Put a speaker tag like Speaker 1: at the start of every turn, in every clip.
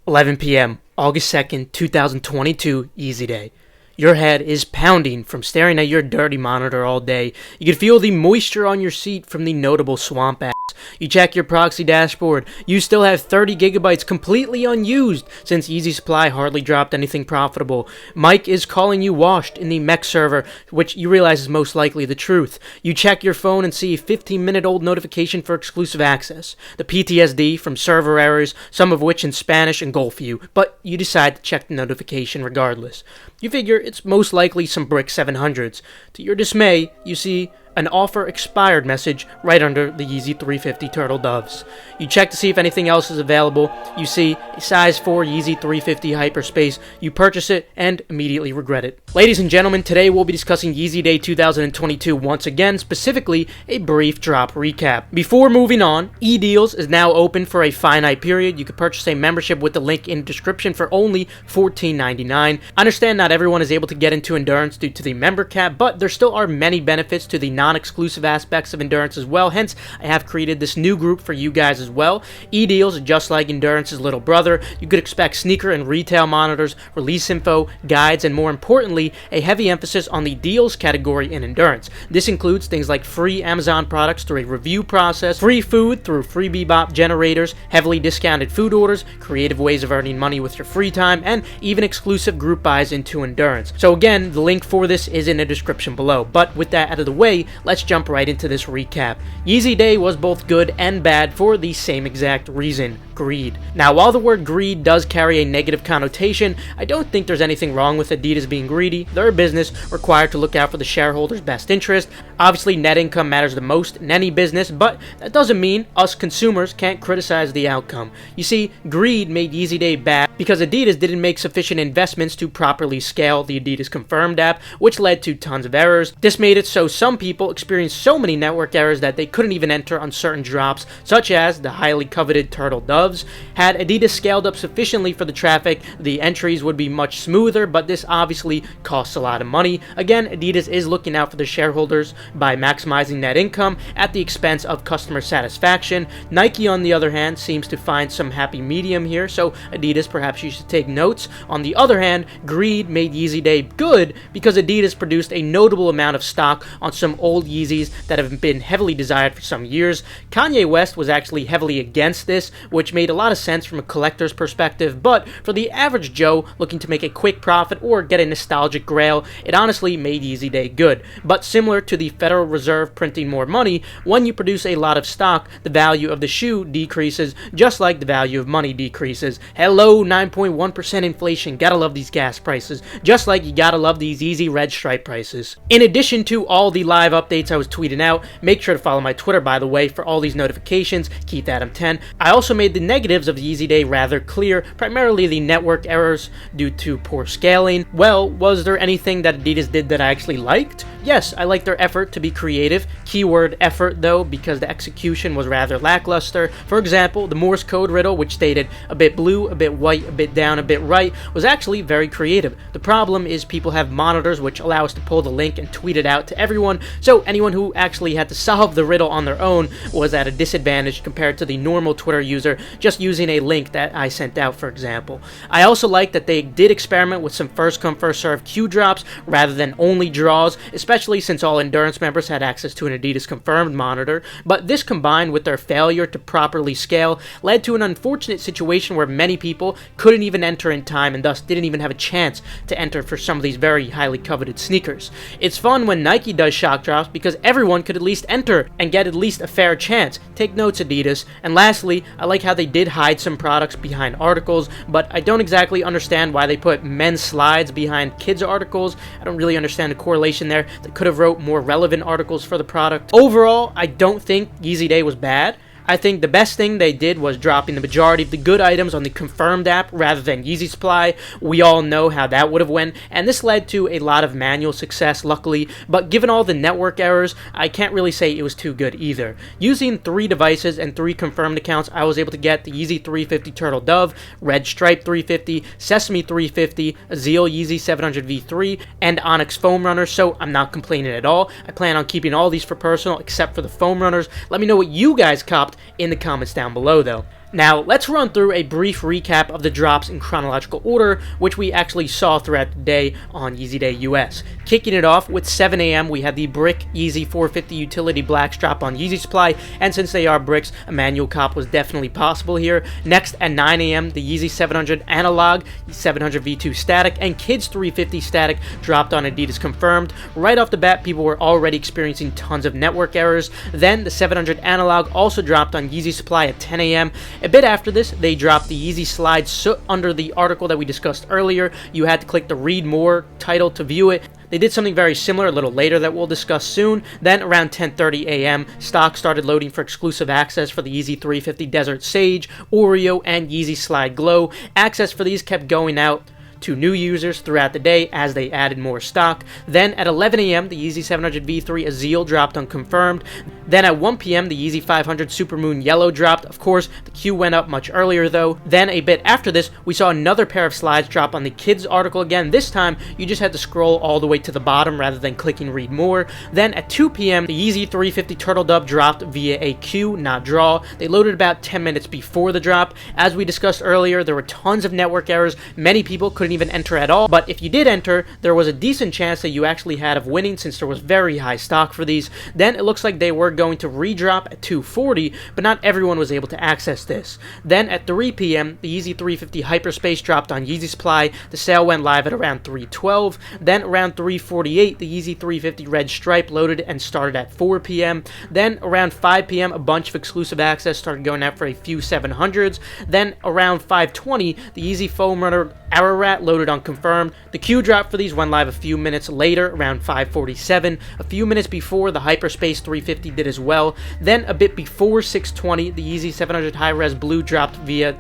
Speaker 1: 11 p.m., August 2nd, 2022, Yeezy Day. Your head is pounding from staring at your dirty monitor all day. You can feel the moisture on your seat from the notable swamp ass. You check your proxy dashboard. You still have 30 gigabytes completely unused since Yeezy Supply hardly dropped anything profitable. Mike is calling you washed in the mech server, which you realize is most likely the truth. You check your phone and see a 15-minute-old notification for exclusive access. The PTSD from server errors, some of which in Spanish, engulf you, but you decide to check the notification regardless. You figure it's most likely some brick 700s. To your dismay, you see an offer expired message right under the Yeezy 350 Turtle Doves. You check to see if anything else is available. You see a size 4 Yeezy 350 Hyperspace. You purchase it and immediately regret it. Ladies and gentlemen, today we'll be discussing Yeezy Day 2022 once again, specifically a brief drop recap. Before moving on, eDeals is now open for a finite period. You can purchase a membership with the link in the description for only $14.99. I understand not everyone is able to get into endurance due to the member cap, but there still are many benefits to the non-exclusive aspects of endurance as well. Hence, I have created this new group for you guys as well. eDeals, just like endurance's little brother, you could expect sneaker and retail monitors, release info, guides, and more importantly, a heavy emphasis on the deals category in endurance. This includes things like free Amazon products through a review process, free food through free Bebop generators, heavily discounted food orders, creative ways of earning money with your free time, and even exclusive group buys into endurance. So again, the link for this is in the description below. But with that out of the way, let's jump right into this recap. Yeezy Day was both good and bad for the same exact reason: greed. Now, while the word greed does carry a negative connotation, I don't think there's anything wrong with Adidas being greedy. They're a business required to look out for the shareholders' best interest. Obviously, net income matters the most in any business, but that doesn't mean us consumers can't criticize the outcome. You see, greed made Yeezy Day bad because Adidas didn't make sufficient investments to properly scale the Adidas Confirmed app, which led to tons of errors. This made it so some people experienced so many network errors that they couldn't even enter on certain drops, such as the highly coveted Turtle Doves. Had Adidas scaled up sufficiently for the traffic, the entries would be much smoother, but this obviously costs a lot of money. Again, Adidas is looking out for the shareholders by maximizing net income at the expense of customer satisfaction. Nike, on the other hand, seems to find some happy medium here, so Adidas, perhaps you should take notes. On the other hand, greed made Yeezy Day good because Adidas produced a notable amount of stock on some old Yeezys that have been heavily desired for some years. Kanye West was actually heavily against this, which made a lot of sense from a collector's perspective, but for the average Joe looking to make a quick profit or get a nostalgic grail, it honestly made Yeezy Day good. But similar to the Federal Reserve printing more money, when you produce a lot of stock, the value of the shoe decreases, just like the value of money decreases. Hello, 9.1% inflation. Gotta love these gas prices, just like you gotta love these Yeezy red stripe prices. In addition to all the live updates I was tweeting out, make sure to follow my Twitter, by the way, for all these notifications. Keith Adam 10. I also made the negatives of Yeezy Day rather clear, primarily the network errors due to poor scaling. Well, was there anything that Adidas did that I actually liked? Yes, I liked their effort to be creative. Keyword effort, though, because the execution was rather lackluster. For example, the Morse code riddle, which stated a bit blue, a bit white, a bit down, a bit right, was actually very creative. The problem is people have monitors which allow us to pull the link and tweet it out to everyone, so anyone who actually had to solve the riddle on their own was at a disadvantage compared to the normal Twitter user just using a link that I sent out, for example. I also like that they did experiment with some first come first serve queue drops rather than only draws, especially since all endurance members had access to an Adidas Confirmed monitor, but this combined with their failure to properly scale led to an unfortunate situation where many people couldn't even enter in time and thus didn't even have a chance to enter for some of these very highly coveted sneakers. It's fun when Nike does shock drops because everyone could at least enter and get at least a fair chance. Take notes, Adidas. And lastly, I like how they did hide some products behind articles, but I don't exactly understand why they put men's slides behind kids' articles. I don't really understand the correlation there. They could have wrote more relevant articles for the product. Overall, I don't think Yeezy Day was bad. I think the best thing they did was dropping the majority of the good items on the Confirmed app rather than Yeezy Supply. We all know how that would have went, and this led to a lot of manual success, luckily, but given all the network errors, I can't really say it was too good either. Using 3 devices and 3 confirmed accounts, I was able to get the Yeezy 350 Turtle Dove, Red Stripe 350, Sesame 350, Azeel Yeezy 700 V3, and Onyx Foam Runners, so I'm not complaining at all. I plan on keeping all these for personal except for the Foam Runners. Let me know what you guys copped in the comments down below, though. Now, let's run through a brief recap of the drops in chronological order, which we actually saw throughout the day on Yeezy Day US. Kicking it off with 7 a.m., we had the brick Yeezy 450 Utility Blacks drop on Yeezy Supply, and since they are bricks, a manual cop was definitely possible here. Next, at 9 a.m., the Yeezy 700 Analog, 700 V2 Static, and Kids 350 Static dropped on Adidas confirmed. Right off the bat, people were already experiencing tons of network errors. Then, the 700 Analog also dropped on Yeezy Supply at 10 a.m., A bit after this, they dropped the Yeezy Slide soot under the article that we discussed earlier. You had to click the Read More title to view it. They did something very similar a little later that we'll discuss soon. Then around 10:30 a.m., stock started loading for exclusive access for the Yeezy 350 Desert Sage, Oreo, and Yeezy Slide Glow. Access for these kept going out to new users throughout the day as they added more stock. Then at 11 a.m., the Yeezy 700 V3 Azil dropped unconfirmed. Then at 1 p.m., the Yeezy 500 Supermoon Yellow dropped. Of course, the queue went up much earlier though. Then a bit after this, we saw another pair of slides drop on the Kids article again. This time, you just had to scroll all the way to the bottom rather than clicking Read More. Then at 2 p.m., the Yeezy 350 Turtle Dove dropped via a queue, not draw. They loaded about 10 minutes before the drop. As we discussed earlier, there were tons of network errors. Many people couldn't even enter at all, but if you did enter, there was a decent chance that you actually had of winning since there was very high stock for these. Then it looks like they were going to redrop at 2:40, but not everyone was able to access this. Then at 3 p.m., the Yeezy 350 Hyperspace dropped on Yeezy Supply. The sale went live at around 3:12. Then around 3:48, the Yeezy 350 Red Stripe loaded and started at 4 p.m. Then around 5 p.m., a bunch of exclusive access started going out for a few 700s. Then around 5:20, the Yeezy Foam Runner Ararat loaded on confirmed. The queue drop for these went live a few minutes later, around 5:47. A few minutes before, the Hyperspace 350 did as well. Then a bit before 6:20, the Yeezy 700 High-Res Blue dropped via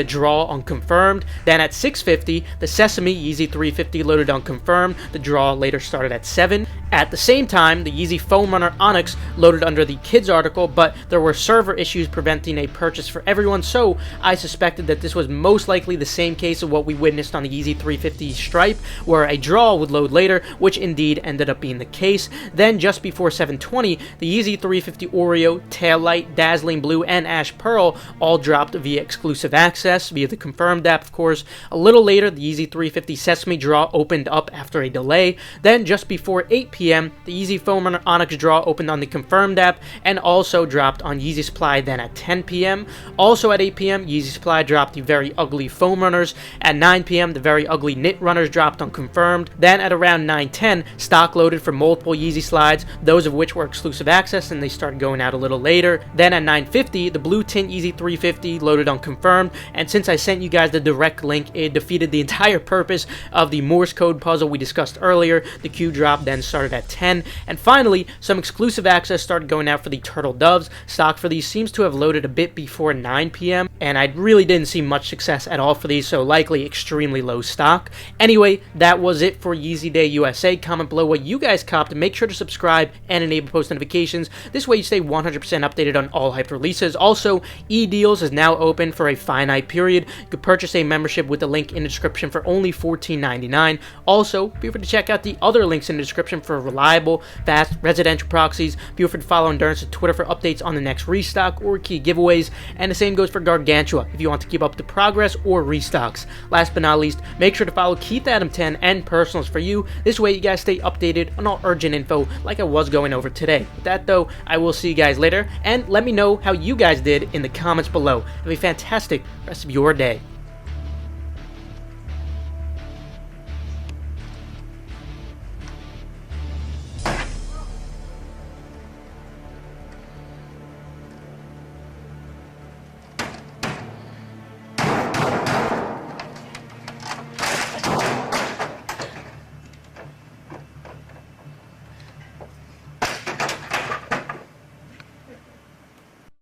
Speaker 1: draw unconfirmed. Then at 6:50, the Sesame Yeezy 350 loaded unconfirmed. The draw later started at 7. At the same time, the Yeezy Foam Runner Onyx loaded under the Kids article, but there were server issues preventing a purchase for everyone, so I suspected that this was most likely the same case of what we witnessed on the Yeezy 350 Stripe, where a draw would load later, which indeed ended up being the case. Then just before 7:20, the Yeezy 350 Oreo, Tail Light, Dazzling Blue, and Ash Pearl all dropped via exclusive access, via the confirmed app, of course. A little later, the Yeezy 350 Sesame draw opened up after a delay. Then just before 8 p.m., the Yeezy Foam Runner Onyx draw opened on the confirmed app and also dropped on Yeezy Supply. Then at 10 p.m. Also at 8 p.m., Yeezy Supply dropped the very ugly Foam Runners. At 9 p.m., the very ugly Knit Runners dropped unconfirmed. Then at around 9:10, stock loaded for multiple Yeezy Slides, those of which were exclusive access, and they started going out a little later. Then at 9:50, the Blue Tint Yeezy 350 loaded unconfirmed, and since I sent you guys the direct link, it defeated the entire purpose of the Morse code puzzle we discussed earlier. The queue drop then started at 10, and finally, some exclusive access started going out for the Turtle Doves. Stock for these seems to have loaded a bit before 9 p.m., and I really didn't see much success at all for these, so likely extremely low stock. Anyway, that was it for Yeezy Day USA. Comment below what you guys copped, and make sure to subscribe and enable post notifications. This way you stay 100% updated on all hype releases. Also, eDeals is now open for a finite period. You could purchase a membership with the link in the description for only $14.99. Also, be sure to check out the other links in the description for reliable, fast, residential proxies. Feel free to follow Endurance on Twitter for updates on the next restock or key giveaways, and the same goes for Gargantua if you want to keep up the progress or restocks. Last but not least, make sure to follow Keith Adam 10 and Personals for you. This way you guys stay updated on all urgent info like I was going over today. With that though, I will see you guys later, and let me know how you guys did in the comments below. Have a fantastic rest of your day.